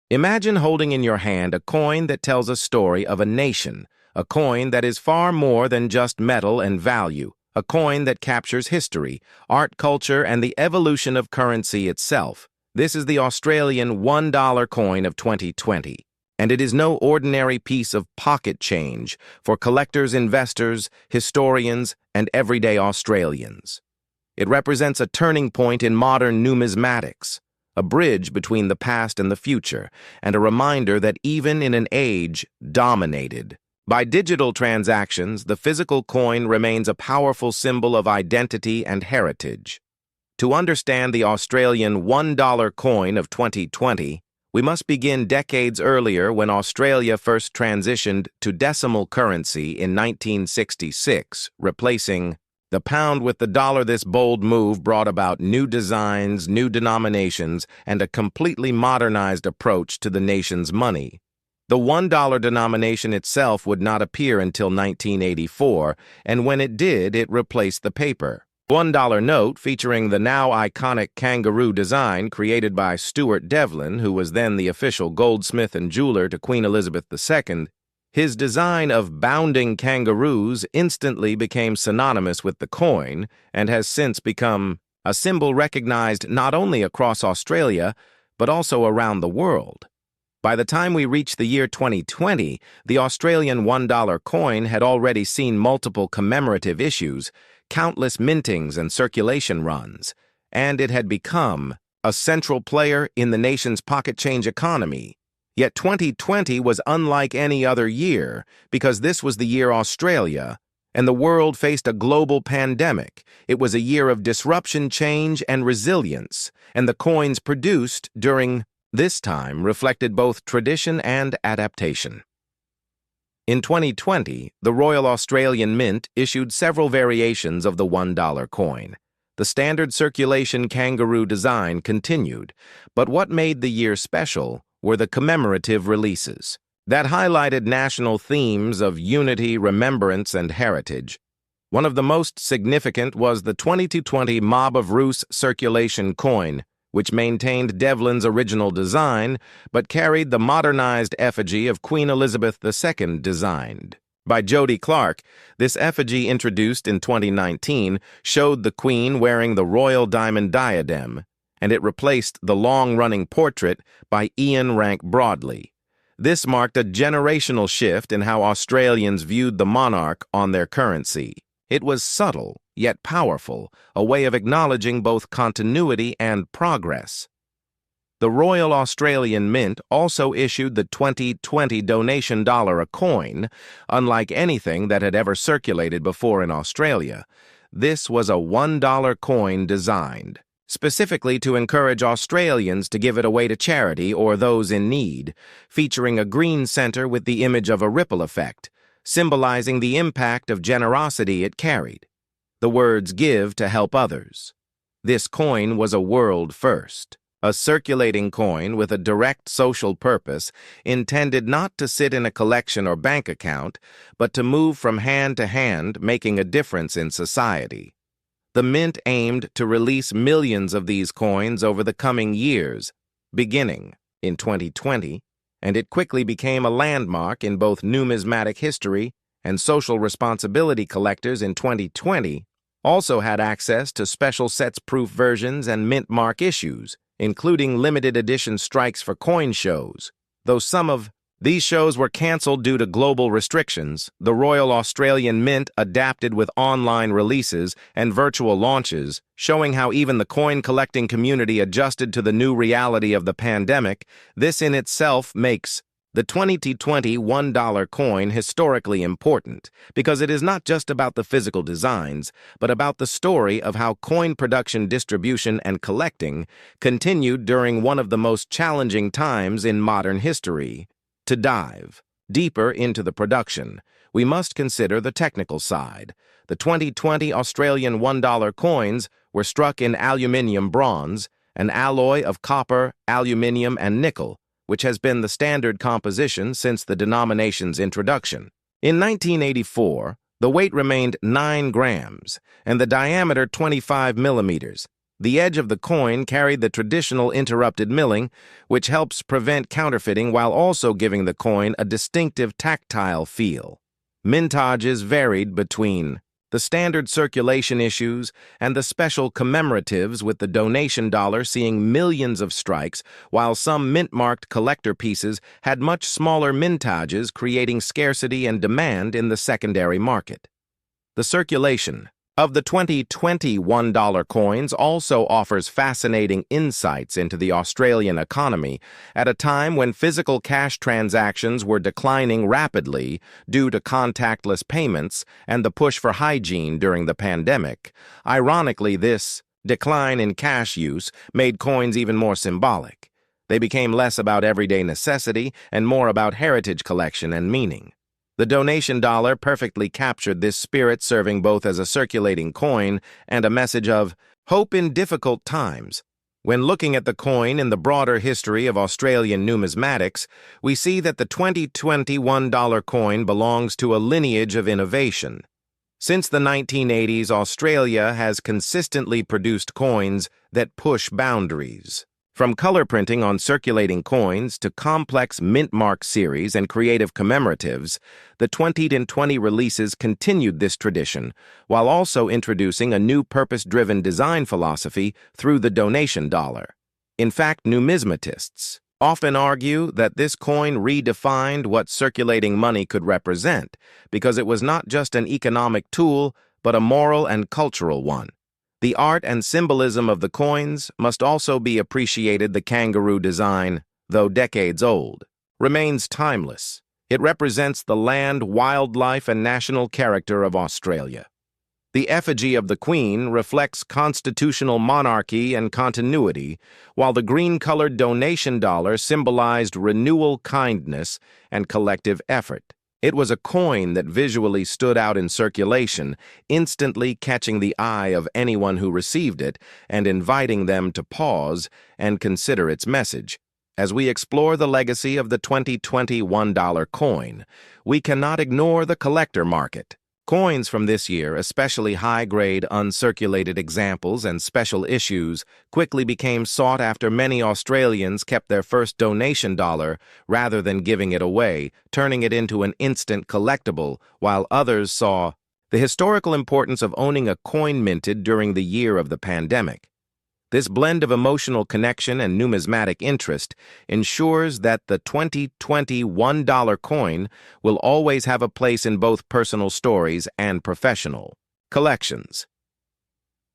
Imagine holding in your hand a coin that tells a story of a nation, a coin that is far more than just metal and value, a coin that captures history, art, culture, and the evolution of currency itself. This is the Australian $1 coin of 2020. And it is no ordinary piece of pocket change for collectors, investors, historians, and everyday Australians. It represents a turning point in modern numismatics, a bridge between the past and the future, and a reminder that even in an age dominated by digital transactions, the physical coin remains a powerful symbol of identity and heritage. To understand the Australian $1 coin of 2020, we must begin decades earlier when Australia first transitioned to decimal currency in 1966, replacing the pound with the dollar. This bold move brought about new designs, new denominations, and a completely modernized approach to the nation's money. The $1 denomination itself would not appear until 1984, and when it did, it replaced the paper. $1 note featuring the now iconic kangaroo design created by Stuart Devlin, who was then the official goldsmith and jeweler to Queen Elizabeth II. His design of bounding kangaroos instantly became synonymous with the coin and has since become a symbol recognized not only across Australia, but also around the world. By the time we reached the year 2020, the Australian $1 coin had already seen multiple commemorative issues, countless mintings and circulation runs, and it had become a central player in the nation's pocket change economy. Yet 2020 was unlike any other year because this was the year Australia and the world faced a global pandemic. It was a year of disruption, change, and resilience, and the coins produced during this time reflected both tradition and adaptation. In 2020, the Royal Australian Mint issued several variations of the $1 coin. The standard circulation kangaroo design continued, but what made the year special were the commemorative releases that highlighted national themes of unity, remembrance, and heritage. One of the most significant was the 2020 Mob of Roos circulation coin, which maintained Devlin's original design, but carried the modernized effigy of Queen Elizabeth II designed by Jody Clark. This effigy, introduced in 2019, showed the Queen wearing the royal diamond diadem, and it replaced the long-running portrait by Ian Rank Broadley. This marked a generational shift in how Australians viewed the monarch on their currency. It was subtle, yet powerful, a way of acknowledging both continuity and progress. The Royal Australian Mint also issued the 2020 donation dollar a coin, unlike anything that had ever circulated before in Australia. This was a $1 coin designed specifically to encourage Australians to give it away to charity or those in need, featuring a green center with the image of a ripple effect, symbolizing the impact of generosity it carried. The words "give to help others." This coin was a world first, a circulating coin with a direct social purpose intended not to sit in a collection or bank account, but to move from hand to hand, making a difference in society. The Mint aimed to release millions of these coins over the coming years, beginning in 2020, and it quickly became a landmark in both numismatic history and social responsibility. Collectors in 2020 also had access to special sets-proof versions and mint mark issues, including limited edition strikes for coin shows. Though some of these shows were canceled due to global restrictions, the Royal Australian Mint adapted with online releases and virtual launches, showing how even the coin-collecting community adjusted to the new reality of the pandemic. This in itself makes the 2020 $1 coin historically important, because it is not just about the physical designs, but about the story of how coin production, distribution, and collecting continued during one of the most challenging times in modern history. To dive deeper into the production, we must consider the technical side. The 2020 Australian $1 coins were struck in aluminium bronze, an alloy of copper, aluminium, and nickel, which has been the standard composition since the denomination's introduction. In 1984, the weight remained 9 grams and the diameter 25 millimeters. The edge of the coin carried the traditional interrupted milling, which helps prevent counterfeiting while also giving the coin a distinctive tactile feel. Mintages varied between the standard circulation issues and the special commemoratives, with the donation dollar seeing millions of strikes, while some mint-marked collector pieces had much smaller mintages, creating scarcity and demand in the secondary market. The circulation of the 2020 $1 coins also offers fascinating insights into the Australian economy at a time when physical cash transactions were declining rapidly due to contactless payments and the push for hygiene during the pandemic. Ironically, this decline in cash use made coins even more symbolic. They became less about everyday necessity and more about heritage collection and meaning. The donation dollar perfectly captured this spirit, serving both as a circulating coin and a message of hope in difficult times. When looking at the coin in the broader history of Australian numismatics, we see that the 2020 $1 coin belongs to a lineage of innovation. Since the 1980s, Australia has consistently produced coins that push boundaries. From color printing on circulating coins to complex mint-mark series and creative commemoratives, the 2020 releases continued this tradition, while also introducing a new purpose-driven design philosophy through the donation dollar. In fact, numismatists often argue that this coin redefined what circulating money could represent, because it was not just an economic tool, but a moral and cultural one. The art and symbolism of the coins must also be appreciated. The kangaroo design, though decades old, remains timeless. It represents the land, wildlife, and national character of Australia. The effigy of the Queen reflects constitutional monarchy and continuity, while the green-colored donation dollar symbolized renewal, kindness, and collective effort. It was a coin that visually stood out in circulation, instantly catching the eye of anyone who received it and inviting them to pause and consider its message. As we explore the legacy of the 2020 $1 coin, we cannot ignore the collector market. Coins from this year, especially high-grade, uncirculated examples and special issues, quickly became sought after. Many Australians kept their first donation dollar rather than giving it away, turning it into an instant collectible, while others saw the historical importance of owning a coin minted during the year of the pandemic. This blend of emotional connection and numismatic interest ensures that the 2020 $1 coin will always have a place in both personal stories and professional collections.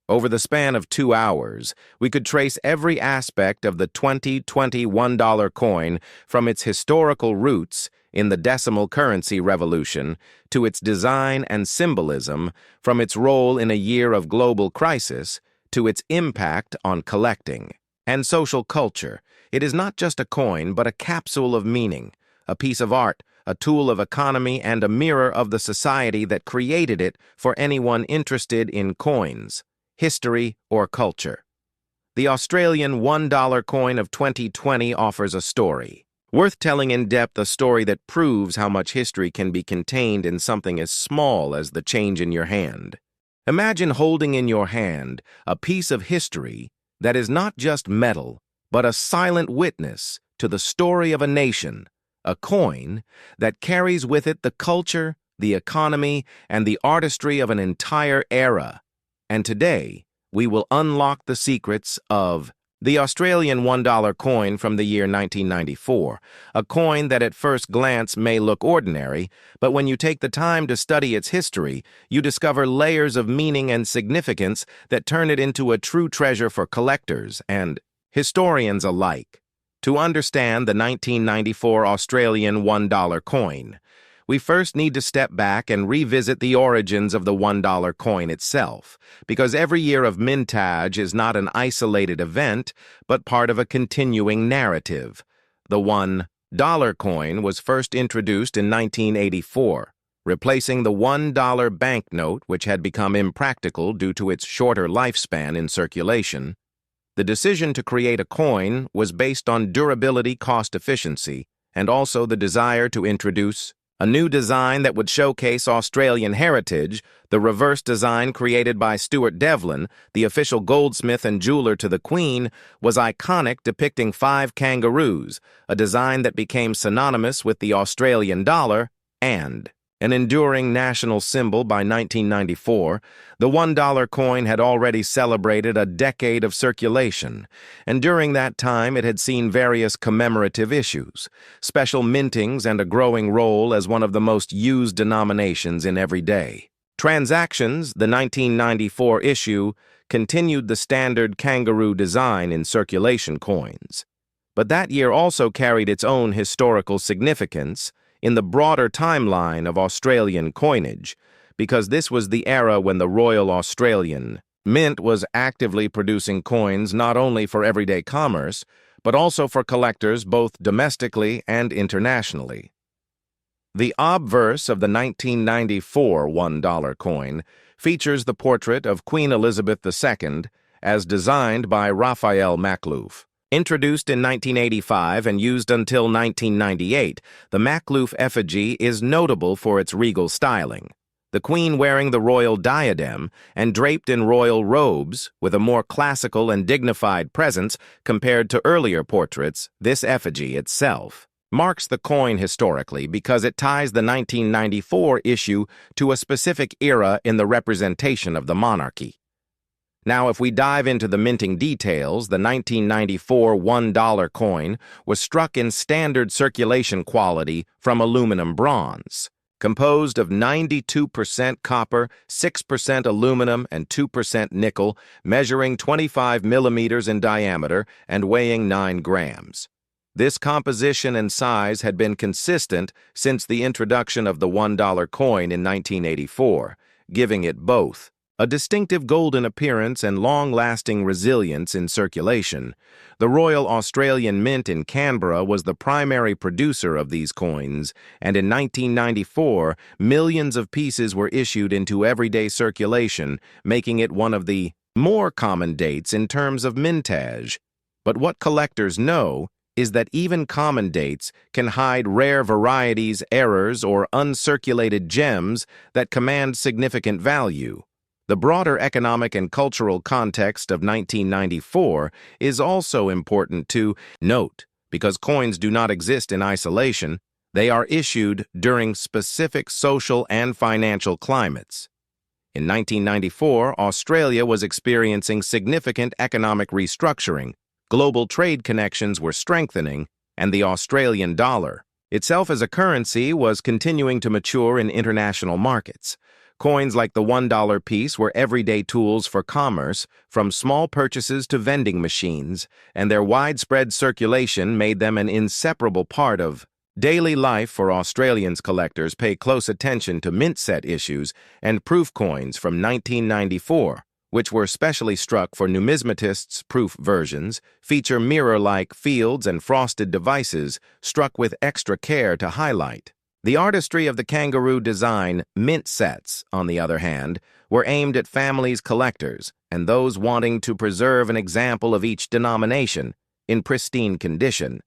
Over the span of 2 hours, we could trace every aspect of the 2020 $1 coin, from its historical roots in the decimal currency revolution to its design and symbolism, from its role in a year of global crisis to its impact on collecting and social culture. It is not just a coin, but a capsule of meaning, a piece of art, a tool of economy, and a mirror of the society that created it for anyone interested in coins, history, or culture. The Australian $1 coin of 2020 offers a story worth telling in depth, a story that proves how much history can be contained in something as small as the change in your hand. Imagine holding in your hand a piece of history that is not just metal, but a silent witness to the story of a nation, a coin that carries with it the culture, the economy, and the artistry of an entire era. And today, we will unlock the secrets of the Australian $1 coin from the year 1994, a coin that at first glance may look ordinary, but when you take the time to study its history, you discover layers of meaning and significance that turn it into a true treasure for collectors and historians alike. To understand the 1994 Australian $1 coin, we first need to step back and revisit the origins of the $1 coin itself, because every year of mintage is not an isolated event, but part of a continuing narrative. The $1 coin was first introduced in 1984, replacing the $1 banknote, which had become impractical due to its shorter lifespan in circulation. The decision to create a coin was based on durability, cost efficiency, and also the desire to introduce A new design that would showcase Australian heritage, the reverse design created by Stuart Devlin, the official goldsmith and jeweler to the Queen, was iconic, depicting 5 kangaroos, a design that became synonymous with the Australian dollar and an enduring national symbol by 1994. The $1 coin had already celebrated a decade of circulation, and during that time it had seen various commemorative issues, special mintings, and a growing role as one of the most used denominations in everyday transactions. The 1994 issue continued the standard kangaroo design in circulation coins. But that year also carried its own historical significance in the broader timeline of Australian coinage, because this was the era when the Royal Australian Mint was actively producing coins not only for everyday commerce, but also for collectors both domestically and internationally. The obverse of the 1994 $1 coin features the portrait of Queen Elizabeth II as designed by Raphael Makhlouf. Introduced in 1985 and used until 1998, the Makhlouf effigy is notable for its regal styling. The Queen wearing the royal diadem and draped in royal robes, with a more classical and dignified presence compared to earlier portraits, this effigy itself marks the coin historically because it ties the 1994 issue to a specific era in the representation of the monarchy. Now, if we dive into the minting details, the 1994 $1 coin was struck in standard circulation quality from aluminum bronze, composed of 92% copper, 6% aluminum, and 2% nickel, measuring 25 millimeters in diameter and weighing 9 grams. This composition and size had been consistent since the introduction of the $1 coin in 1984, giving it both a distinctive golden appearance and long-lasting resilience in circulation. The Royal Australian Mint in Canberra was the primary producer of these coins, and in 1994, millions of pieces were issued into everyday circulation, making it one of the more common dates in terms of mintage. But what collectors know is that even common dates can hide rare varieties, errors, or uncirculated gems that command significant value. The broader economic and cultural context of 1994 is also important to note, because coins do not exist in isolation. They are issued during specific social and financial climates. In 1994, Australia was experiencing significant economic restructuring, global trade connections were strengthening, and the Australian dollar itself as a currency was continuing to mature in international markets. Coins like the $1 piece were everyday tools for commerce, from small purchases to vending machines, and their widespread circulation made them an inseparable part of daily life for Australians. Collectors pay close attention to mint set issues and proof coins from 1994, which were specially struck for numismatists. Proof versions feature mirror-like fields and frosted devices struck with extra care to highlight the artistry of the kangaroo design. Mint sets, on the other hand, were aimed at families, collectors, and those wanting to preserve an example of each denomination in pristine condition.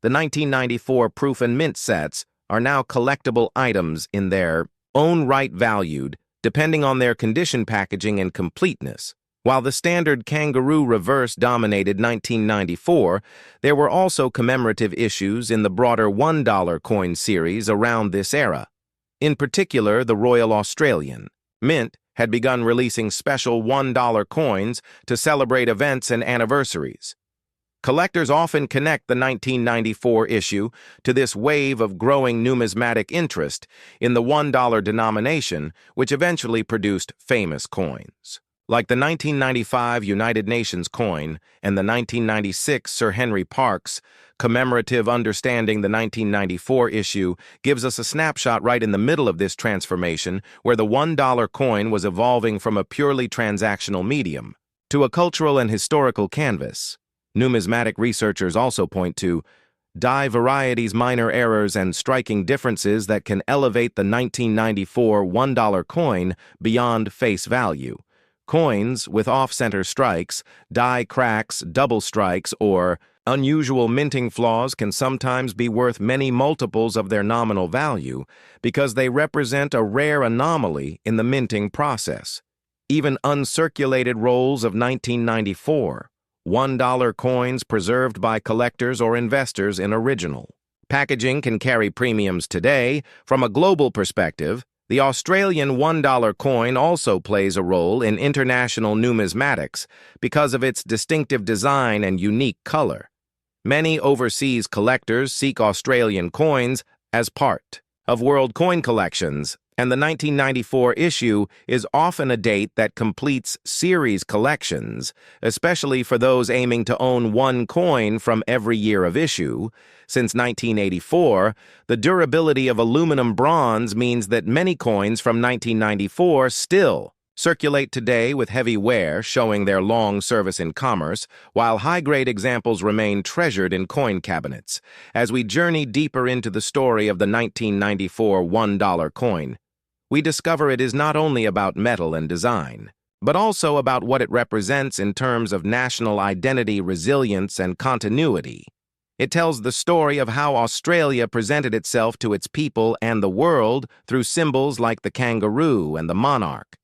The 1994 proof and mint sets are now collectible items in their own right, valued depending on their condition, packaging, and completeness. While the standard kangaroo reverse dominated 1994, there were also commemorative issues in the broader $1 coin series around this era. In particular, the Royal Australian Mint had begun releasing special $1 coins to celebrate events and anniversaries. Collectors often connect the 1994 issue to this wave of growing numismatic interest in the $1 denomination, which eventually produced famous coins like the 1995 United Nations coin and the 1996 Sir Henry Parkes commemorative. Understanding the 1994 issue gives us a snapshot right in the middle of this transformation, where the $1 coin was evolving from a purely transactional medium to a cultural and historical canvas. Numismatic researchers also point to die varieties, minor errors, and striking differences that can elevate the 1994 $1 coin beyond face value. Coins with off-center strikes, die cracks, double strikes, or Unusual minting flaws can sometimes be worth many multiples of their nominal value because they represent a rare anomaly in the minting process. Even uncirculated rolls of 1994, $1 coins preserved by collectors or investors in original. Packaging can carry premiums today. From a global perspective, the Australian $1 coin also plays a role in international numismatics because of its distinctive design and unique color. Many overseas collectors seek Australian coins as part of world coin collections, and the 1994 issue is often a date that completes series collections, especially for those aiming to own one coin from every year of issue. Since 1984, the durability of aluminum bronze means that many coins from 1994 still circulate today with heavy wear, showing their long service in commerce, while high-grade examples remain treasured in coin cabinets. As we journey deeper into the story of the 1994 $1 coin, we discover it is not only about metal and design, but also about what it represents in terms of national identity, resilience, and continuity. It tells the story of how Australia presented itself to its people and the world through symbols like the kangaroo and the monarch.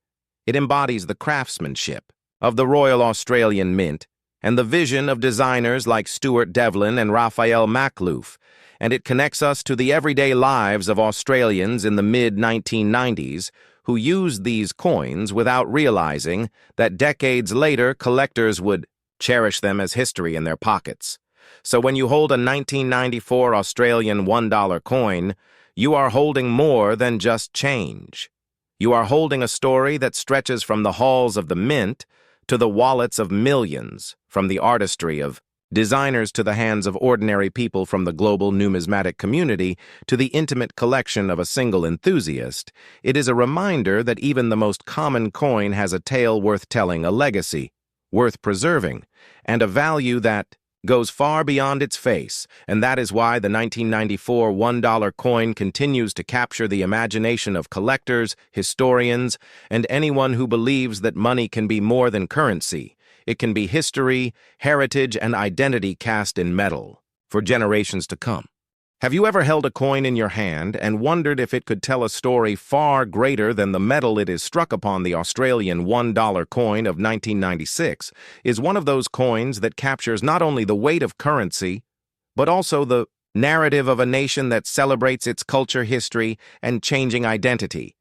It embodies the craftsmanship of the Royal Australian Mint and the vision of designers like Stuart Devlin and Raphael Makhlouf, and it connects us to the everyday lives of Australians in the mid-1990s who used these coins without realizing that decades later collectors would cherish them as history in their pockets. So when you hold a 1994 Australian $1 coin, you are holding more than just change. You are holding a story that stretches from the halls of the mint to the wallets of millions, from the artistry of designers to the hands of ordinary people, from the global numismatic community to the intimate collection of a single enthusiast. It is a reminder that even the most common coin has a tale worth telling, a legacy worth preserving, and a value that goes far beyond its face, and that is why the 1994 $1 coin continues to capture the imagination of collectors, historians, and anyone who believes that money can be more than currency. It can be history, heritage, and identity cast in metal for generations to come. Have you ever held a coin in your hand and wondered if it could tell a story far greater than the metal it is struck upon? The Australian $1 coin of 1996 is one of those coins that captures not only the weight of currency, but also the narrative of a nation that celebrates its culture, history, and changing identity.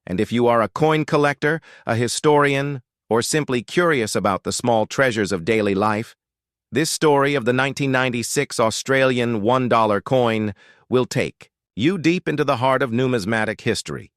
And if you are a coin collector, a historian, or simply curious about the small treasures of daily life, this story of the 1996 Australian $1 coin will take you deep into the heart of numismatic history.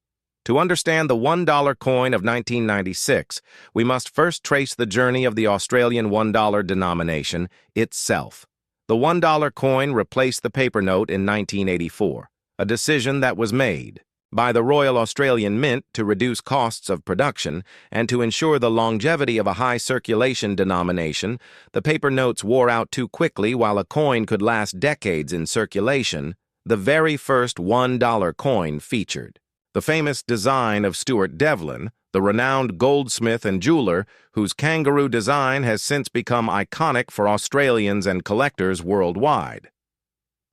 To understand the $1 coin of 1996, we must first trace the journey of the Australian $1 denomination itself. The $1 coin replaced the paper note in 1984, a decision that was made by the Royal Australian Mint to reduce costs of production and to ensure the longevity of a high circulation denomination. The paper notes wore out too quickly while a coin could last decades in circulation. The very first $1 coin featured the famous design of Stuart Devlin, the renowned goldsmith and jeweler whose kangaroo design has since become iconic for Australians and collectors worldwide.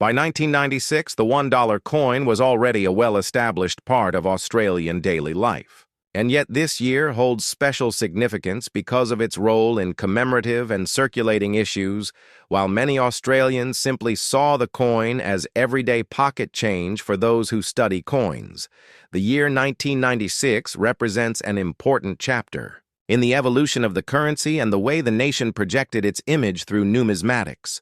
By 1996, the $1 coin was already a well-established part of Australian daily life. And yet this year holds special significance because of its role in commemorative and circulating issues, while many Australians simply saw the coin as everyday pocket change for those who study coins. The year 1996 represents an important chapter in the evolution of the currency and the way the nation projected its image through numismatics.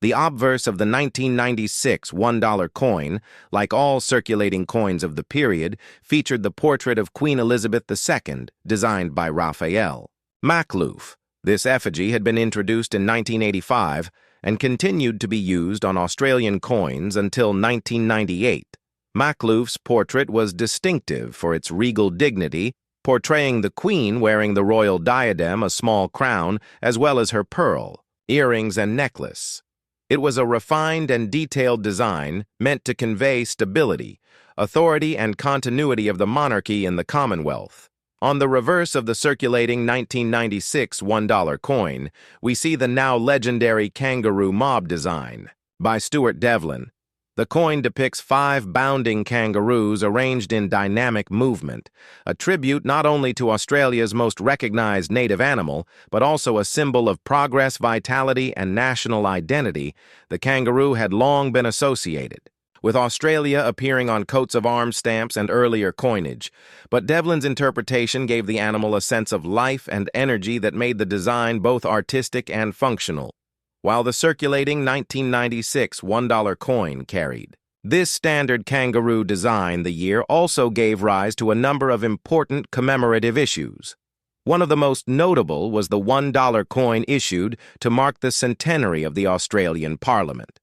The obverse of the 1996 $1 coin, like all circulating coins of the period, featured the portrait of Queen Elizabeth II, designed by Raphael Makhlouf. This effigy had been introduced in 1985 and continued to be used on Australian coins until 1998. Makhlouf's portrait was distinctive for its regal dignity, portraying the Queen wearing the royal diadem, a small crown, as well as her pearl, earrings, and necklace. It was a refined and detailed design meant to convey stability, authority, and continuity of the monarchy in the Commonwealth. On the reverse of the circulating 1996 $1 coin, we see the now legendary kangaroo mob design by Stuart Devlin. The coin depicts 5 bounding kangaroos arranged in dynamic movement, a tribute not only to Australia's most recognized native animal, but also a symbol of progress, vitality, and national identity. The kangaroo had long been associated with Australia, appearing on coats of arms stamps and earlier coinage, but Devlin's interpretation gave the animal a sense of life and energy that made the design both artistic and functional, while the circulating 1996 $1 coin carried this standard kangaroo design. The year also gave rise to a number of important commemorative issues. One of the most notable was the $1 coin issued to mark the centenary of the Australian Parliament.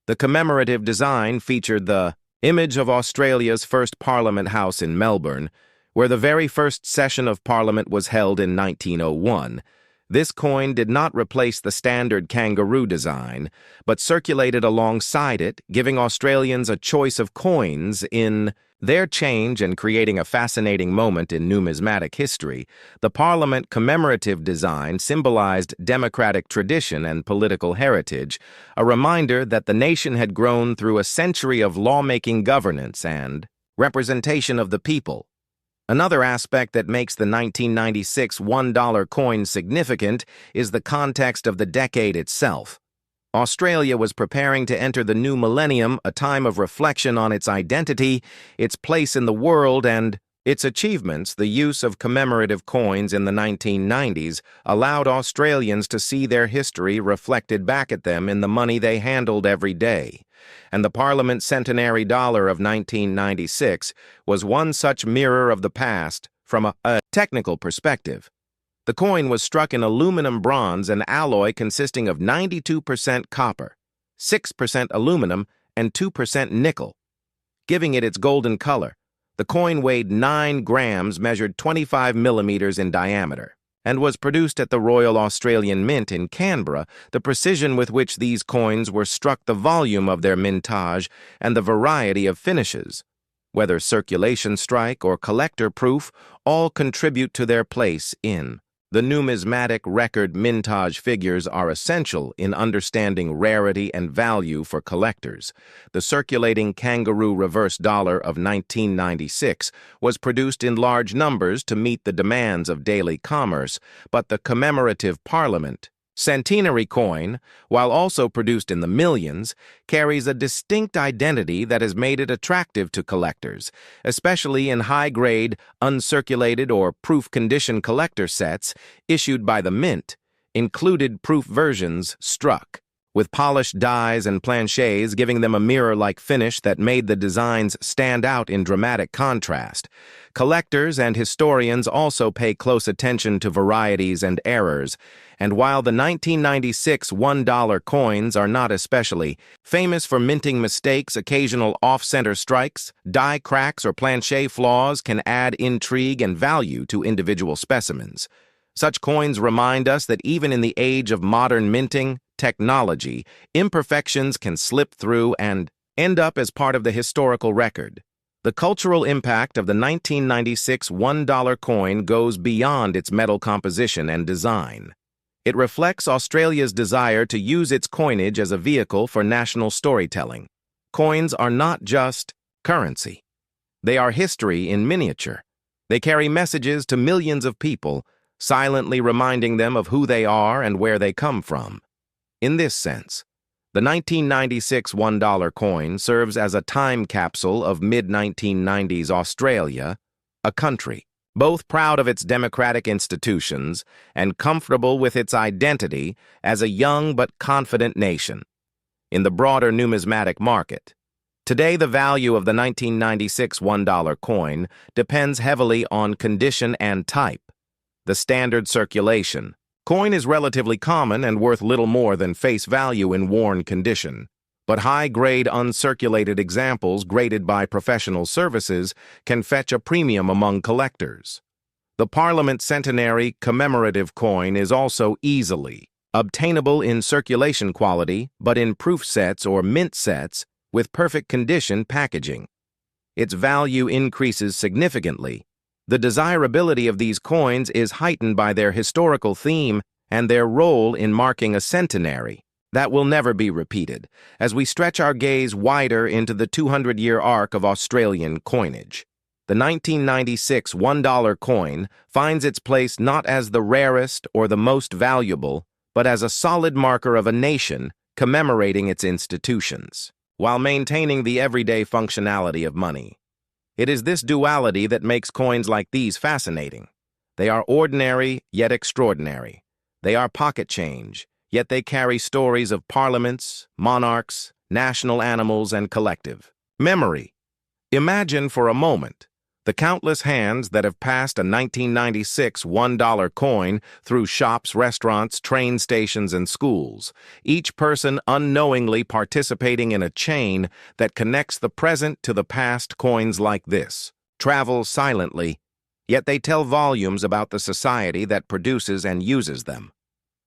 The commemorative design featured the image of Australia's first Parliament House in Melbourne, where the very first session of Parliament was held in 1901. This coin did not replace the standard kangaroo design, but circulated alongside it, giving Australians a choice of coins in their change and creating a fascinating moment in numismatic history. The Parliament commemorative design symbolized democratic tradition and political heritage, a reminder that the nation had grown through a century of lawmaking governance and representation of the people. Another aspect that makes the 1996 $1 coin significant is the context of the decade itself. Australia was preparing to enter the new millennium, a time of reflection on its identity, its place in the world, and its achievements. The use of commemorative coins in the 1990s allowed Australians to see their history reflected back at them in the money they handled every day. And the Parliament Centenary Dollar of 1996 was one such mirror of the past from a technical perspective. The coin was struck in aluminum bronze, an alloy consisting of 92% copper, 6% aluminum, and 2% nickel, giving it its golden color. The coin weighed 9 grams, measured 25 millimeters in diameter, and was produced at the Royal Australian Mint in Canberra. The precision with which these coins were struck, the volume of their mintage, and the variety of finishes, whether circulation strike or collector proof, all contribute to their place in the numismatic record. Mintage figures are essential in understanding rarity and value for collectors. The circulating kangaroo reverse dollar of 1996 was produced in large numbers to meet the demands of daily commerce, but the commemorative Parliament centenary coin, while also produced in the millions, carries a distinct identity that has made it attractive to collectors, especially in high-grade, uncirculated or proof condition collector sets issued by the Mint. Included proof versions struck with polished dies and planchets, giving them a mirror-like finish that made the designs stand out in dramatic contrast. Collectors and historians also pay close attention to varieties and errors, and while the 1996 $1 coins are not especially famous for minting mistakes, occasional off-center strikes, die cracks, or planchet flaws can add intrigue and value to individual specimens. Such coins remind us that even in the age of modern minting technology, imperfections can slip through and end up as part of the historical record. The cultural impact of the 1996 $1 coin goes beyond its metal composition and design. It reflects Australia's desire to use its coinage as a vehicle for national storytelling. Coins are not just currency. They are history in miniature. They carry messages to millions of people, silently reminding them of who they are and where they come from. In this sense, the 1996 $1 coin serves as a time capsule of mid-1990s Australia, a country both proud of its democratic institutions and comfortable with its identity as a young but confident nation. In the broader numismatic market, today the value of the 1996 $1 coin depends heavily on condition and type. The standard circulation coin is relatively common and worth little more than face value in worn condition, but high-grade uncirculated examples graded by professional services can fetch a premium among collectors. The Parliament Centenary commemorative coin is also easily obtainable in circulation quality, but in proof sets or mint sets with perfect condition packaging. Its value increases significantly The desirability of these coins is heightened by their historical theme and their role in marking a centenary that will never be repeated, as we stretch our gaze wider into the 200-year arc of Australian coinage. The 1996 $1 coin finds its place not as the rarest or the most valuable, but as a solid marker of a nation commemorating its institutions, while maintaining the everyday functionality of money. It is this duality that makes coins like these fascinating. They are ordinary, yet extraordinary. They are pocket change, yet they carry stories of parliaments, monarchs, national animals, and collective memory. Imagine for a moment the countless hands that have passed a 1996 $1 coin through shops, restaurants, train stations, and schools, each person unknowingly participating in a chain that connects the present to the past. Coins like this travel silently, yet they tell volumes about the society that produces and uses them.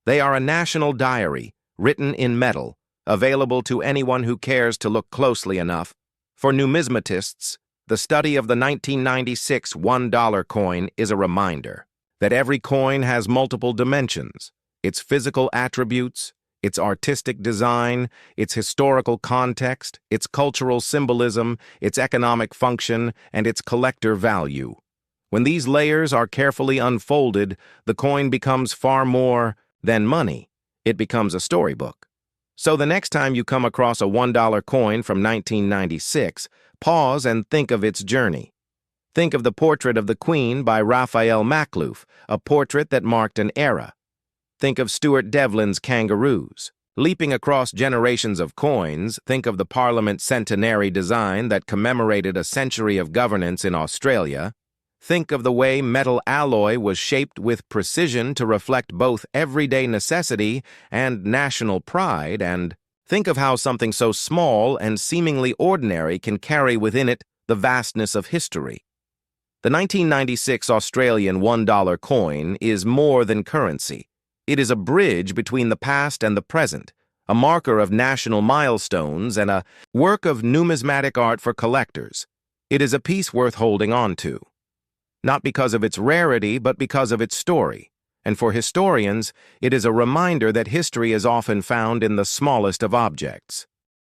They are a national diary, written in metal, available to anyone who cares to look closely enough. For numismatists, the study of the 1996 $1 coin is a reminder that every coin has multiple dimensions: its physical attributes, its artistic design, its historical context, its cultural symbolism, its economic function, and its collector value. When these layers are carefully unfolded, the coin becomes far more than money. It becomes a storybook. So the next time you come across a $1 coin from 1996, pause and think of its journey. Think of the portrait of the Queen by Raphael Makhlouf, a portrait that marked an era. Think of Stuart Devlin's kangaroos. Leaping across generations of coins, think of the Parliament centenary design that commemorated a century of governance in Australia. Think of the way metal alloy was shaped with precision to reflect both everyday necessity and national pride, and think of how something so small and seemingly ordinary can carry within it the vastness of history. The 1996 Australian $1 coin is more than currency. It is a bridge between the past and the present, a marker of national milestones, and a work of numismatic art for collectors. It is a piece worth holding on to, not because of its rarity, but because of its story. And for historians, it is a reminder that history is often found in the smallest of objects.